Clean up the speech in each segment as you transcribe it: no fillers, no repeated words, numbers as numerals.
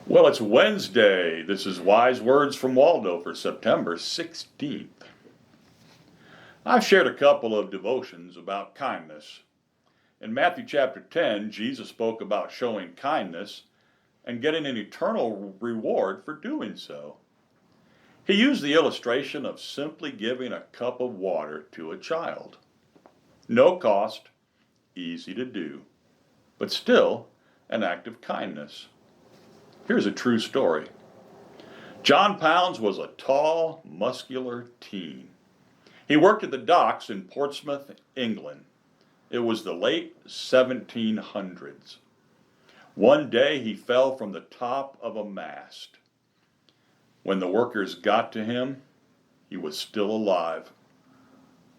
Well, it's Wednesday. This is Wise Words from Waldo for September 16th. I've shared a couple of devotions about kindness. In Matthew chapter 10, Jesus spoke about showing kindness and getting an eternal reward for doing so. He used the illustration of simply giving a cup of water to a child. No cost, easy to do, but still an act of kindness. Here's a true story. John Pounds was a tall, muscular teen. He worked at the docks in Portsmouth, England. It was the late 1700s. One day he fell from the top of a mast. When the workers got to him, he was still alive,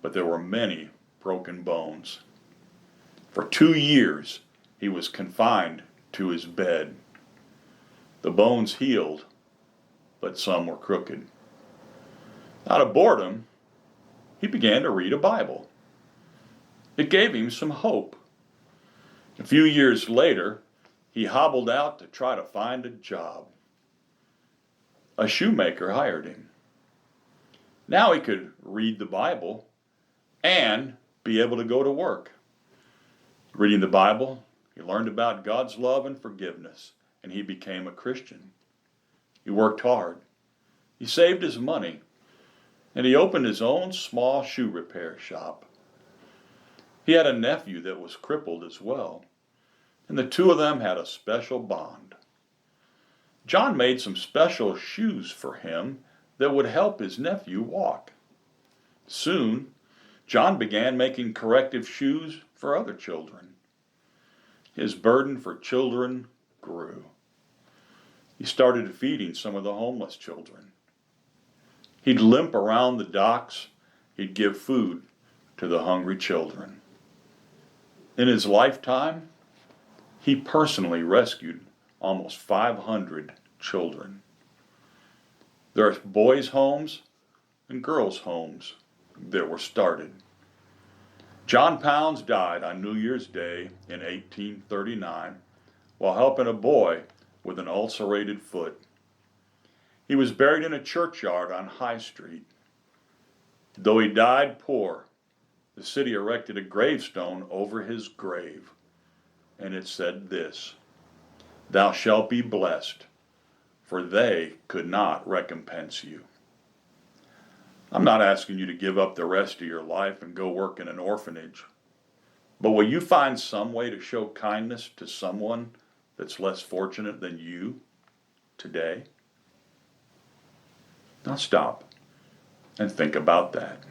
but there were many broken bones. For 2 years, he was confined to his bed. The bones healed, but some were crooked. Out of boredom, he began to read a Bible. It gave him some hope. A few years later, he hobbled out to try to find a job. A shoemaker hired him. Now he could read the Bible and be able to go to work. Reading the Bible, he learned about God's love and forgiveness, and he became a Christian. He worked hard. He saved his money, and he opened his own small shoe repair shop. He had a nephew that was crippled as well, and the two of them had a special bond. John made some special shoes for him that would help his nephew walk. Soon, John began making corrective shoes for other children. His burden for children grew. He started feeding some of the homeless children. He'd limp around the docks. He'd give food to the hungry children. In his lifetime, he personally rescued almost 500 children. There are boys' homes and girls' homes that were started. John Pounds died on New Year's Day in 1839 while helping a boy with an ulcerated foot. He was buried in a churchyard on High Street. Though he died poor, the city erected a gravestone over his grave, and it said this: "Thou shalt be blessed, for they could not recompense you." I'm not asking you to give up the rest of your life and go work in an orphanage, but will you find some way to show kindness to someone that's less fortunate than you today? Now stop and think about that.